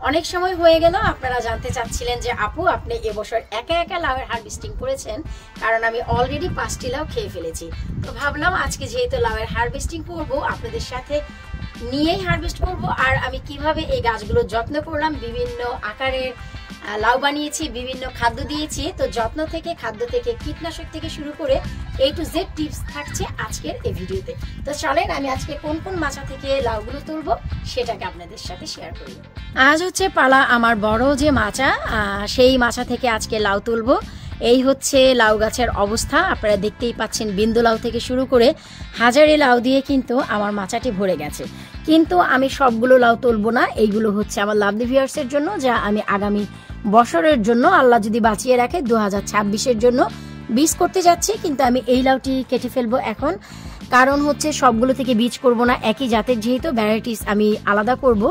অনেক সময় হয়ে গেল আপনারা জানতে চাচ্ছিলেন যে আপু আপনি এবছর একা একা লাউয়ের হারভেস্টিং করেছেন, কারণ আমি অলরেডি 5টি লাউ খেয়ে ফেলেছি। তো ভাবলাম আজকে যেহেতু লাউয়ের হারভেস্টিং করব, আপনাদের সাথে নিয়েই হারভেস্ট করব। আর আমি কিভাবে এই গাছগুলো যত্ন করলাম, বিভিন্ন আকারের লাউ বানিয়েছি, বিভিন্ন খাদ্য দিয়েছি। তো যত্ন থেকে, খাদ্য থেকে, কীটনাশক থেকে শুরু করে A to Z টিপস থাকছে আজকের এই ভিডিওতে। তো চলেন আমি আজকে কোন কোন মাচা থেকে লাউগুলো তুলবো সেটাকে আপনাদের সাথে শেয়ার করি। আজ হচ্ছে পালা আমার বড় যে মাচা, সেই মাচা থেকে আজকে লাউ তুলবো। এই হচ্ছে লাউ গাছের অবস্থা, আপনারা দেখতেই পাচ্ছেন। বিন্দু লাউ থেকে শুরু করে হাজারি লাউ দিয়ে কিন্তু আমার মাচাটি ভরে গেছে। কিন্তু আমি সবগুলো লাউ তুলবো না, এইগুলো হচ্ছে আমার লাভলি ভিউয়ার্সের জন্য, যা আমি আগামী বছরের জন্য আল্লাহ যদি বাঁচিয়ে রাখে 2026-এর জন্য বীজ করতে যাচ্ছি। কিন্তু আমি এই লাউটি কেটে ফেলবো এখন, কারণ হচ্ছে সবগুলো থেকে বীজ করব না, একই জাতের যেহেতু ভ্যারাইটিস আমি আলাদা করব।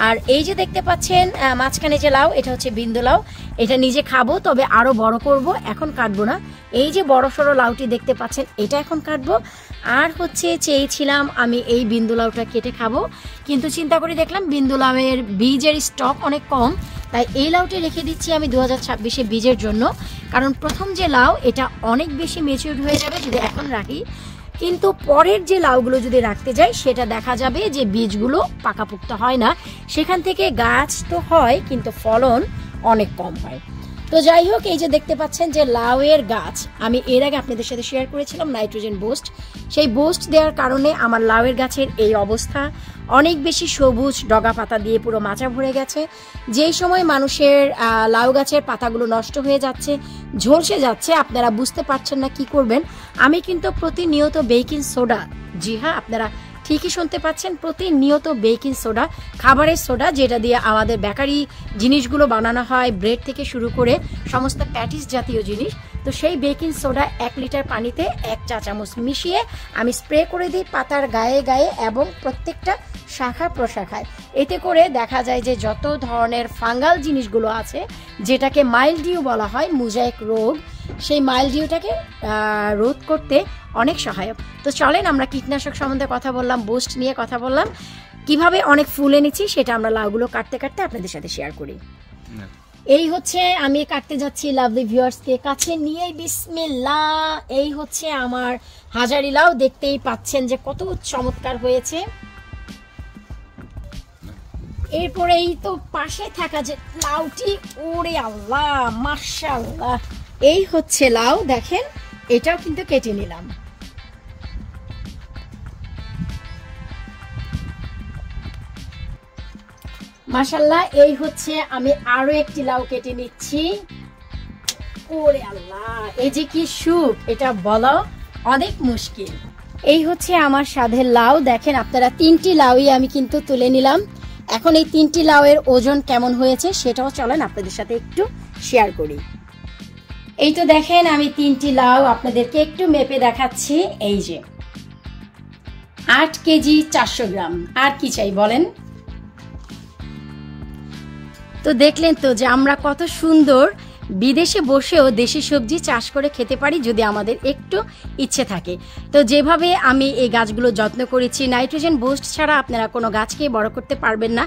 আর এই যে দেখতে পাচ্ছেন মাঝখানে যে লাউ, এটা হচ্ছে বিন্দু লাউ। এটা নিজে খাবো, তবে আরো বড় করব, এখন কাটবো না। এই যে বড় সড়ো লাউটি দেখতে পাচ্ছেন, এটা এখন কাটবো। আর হচ্ছে চেয়েছিলাম আমি এই বিন্দু লাউটা কেটে খাবো, কিন্তু চিন্তা করে দেখলাম বিন্দু লাউয়ের বীজের স্টক অনেক কম, তাই এই লাউটি রেখে দিচ্ছি আমি 2026-এ বীজের জন্য। কারণ প্রথম যে লাউ, এটা অনেক বেশি ম্যাচিউরড হয়ে যাবে যদি এখন রাখি, কিন্তু পরের যে লাউগুলো যদি রাখতে যাই সেটা দেখা যাবে যে বীজগুলো পাকাপোক্ত হয় না, সেখান থেকে গাছ তো হয় কিন্তু ফলন অনেক কম হয়। তো যাই হোক, এই যে দেখতে পাচ্ছেন যে লাউয়ের গাছ, আমি এর আগে আপনাদের সাথে শেয়ার করেছিলাম নাইট্রোজেন বুস্ট। সেই বুস্ট দেওয়ার কারণে আমার লাউয়ের গাছের এই অবস্থা, অনেক বেশি সবুজ ডগা পাতা দিয়ে পুরো মাচা ভরে গেছে। যেই সময় মানুষের লাউ গাছের পাতাগুলো নষ্ট হয়ে যাচ্ছে, ঝলসে যাচ্ছে, আপনারা বুঝতে পারছেন না কি করবেন। আমি কিন্তু প্রতিনিয়ত বেকিং সোডা, জি হ্যাঁ আপনারা ঠিকই শুনতে পাচ্ছেন, প্রতিনিয়ত বেকিং সোডা, খাবারের সোডা, যেটা দিয়ে আমাদের বেকারি জিনিসগুলো বানানো হয়, ব্রেড থেকে শুরু করে সমস্ত প্যাটিস জাতীয় জিনিস। তো সেই বেকিং সোডা 1 লিটার পানিতে 1 চা চামচ মিশিয়ে আমি স্প্রে করে দিই পাতার গায়ে গায়ে এবং প্রত্যেকটা শাখা প্রশাখায়। এতে করে দেখা যায় যে যত ধরনের ফাঙ্গাল জিনিসগুলো আছে, যেটাকে মাইলডিউ বলা হয়, মোজাইক রোগ, সেই মাইলডিউটাকে রোধ করতে অনেক সহায়ক। তো চলেন আমরা কীটনাশক সম্বন্ধে কথা বললাম, বুস্ট নিয়ে কথা বললাম, কিভাবে অনেক ফুল এনেছি সেটা আমরা লাউগুলো কাটতে কাটতে আপনাদের সাথে শেয়ার করি। এই হচ্ছে আমি কাটতে যাচ্ছি লাভলি ভিউয়ার্সকে কাছে নিয়ে, বিসমিল্লাহ। এই হচ্ছে আমার হাজারি লাউ, দেখতেই পাচ্ছেন যে কত চমৎকার হয়েছে। এরপরে এই তো পাশে থাকা যে লাউটি, ওরে আল্লাহ মাশাআল্লাহ, এই হচ্ছে লাউ, দেখেন এটাও কিন্তু কেটে নিলাম। মাশাআল্লাহ, এই হচ্ছে আমি আরো একটি লাউ কেটে নিচ্ছি। ওরে আল্লাহ, এই যে কি সুখ, এটা বলা অনেক মুশকিল। এই হচ্ছে আমার স্বাদের লাউ, দেখেন আপনারা 3টি লাউই আমি কিন্তু তুলে নিলাম। এখন এই 3টি লাউয়ের ওজন কেমন হয়েছে সেটাও চলেন আপনাদের সাথে একটু শেয়ার করি। এই তো দেখেন আমি 3টি লাউ আপনাদেরকে একটু মেপে দেখাচ্ছি। এই যে 8 কেজি 400 গ্রাম, আর কি চাই বলেন। তো দেখলেন তো যে আমরা কত সুন্দর বিদেশে বসেও দেশি সবজি চাষ করে খেতে পারি যদি আমাদের একটু ইচ্ছে থাকে। তো যেভাবে আমি এই গাছগুলো যত্ন করেছি, নাইট্রোজেন বুস্ট ছাড়া আপনারা কোনো গাছকে বড় করতে পারবেন না।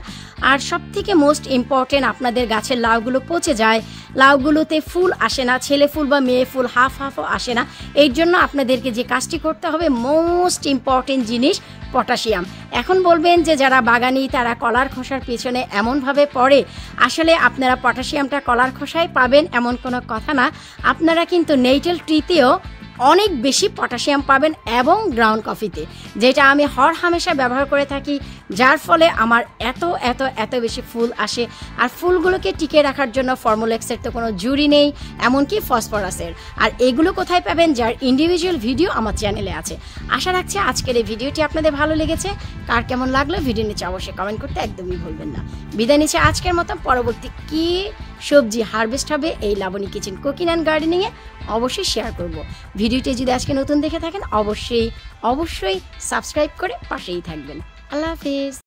আর সব থেকে মোস্ট ইম্পর্টেন্ট, আপনাদের গাছের লাউগুলো পচে যায়, লাউগুলোতে ফুল আসে না, ছেলে ফুল বা মেয়ে ফুল হাফ হাফও আসে না। এই জন্য আপনাদেরকে যে কাজটি করতে হবে, মোস্ট ইম্পর্টেন্ট জিনিস পটাশিয়াম। এখন বলবেন যে যারা বাগানি তারা কলার খোসার পেছনে এমনভাবে পড়ে, আসলে আপনারা পটাশিয়ামটা কলার খোসায় পাবেন এমন কোনো কথা না। আপনারা কিন্তু নেইটেল ট্রিতেও অনেক বেশি পটাশিয়াম পাবেন এবং গ্রাউন্ড কফিতে, যেটা আমি হর হামেশা ব্যবহার করে থাকি, যার ফলে আমার এত এত এত বেশি ফুল আসে। আর ফুলগুলোকে টিকে রাখার জন্য ফর্মুলেক্সের তো কোনো জুড়ি নেই, এমনকি ফসফরাসের। আর এগুলো কোথায় পাবেন, যার ইন্ডিভিজুয়াল ভিডিও আমার চ্যানেলে আছে। আশা রাখছি আজকের এই ভিডিওটি আপনাদের ভালো লেগেছে। কার কেমন লাগলো ভিডিও নিচে অবশ্যই কমেন্ট করতে একদমই ভুলবেন না। বিদায় নিচ্ছে আজকের মতো, পরবর্তী কি সবজি হারভেস্ট হবে এই লাবণী কিচেন কুকিং অ্যান্ড গার্ডেনিংয়ে অবশ্যই শেয়ার করব। ভিডিওটি যদি আজকে নতুন দেখে থাকেন অবশ্যই সাবস্ক্রাইব করে পাশেই থাকবেন। আল্লাহ হাফেজ।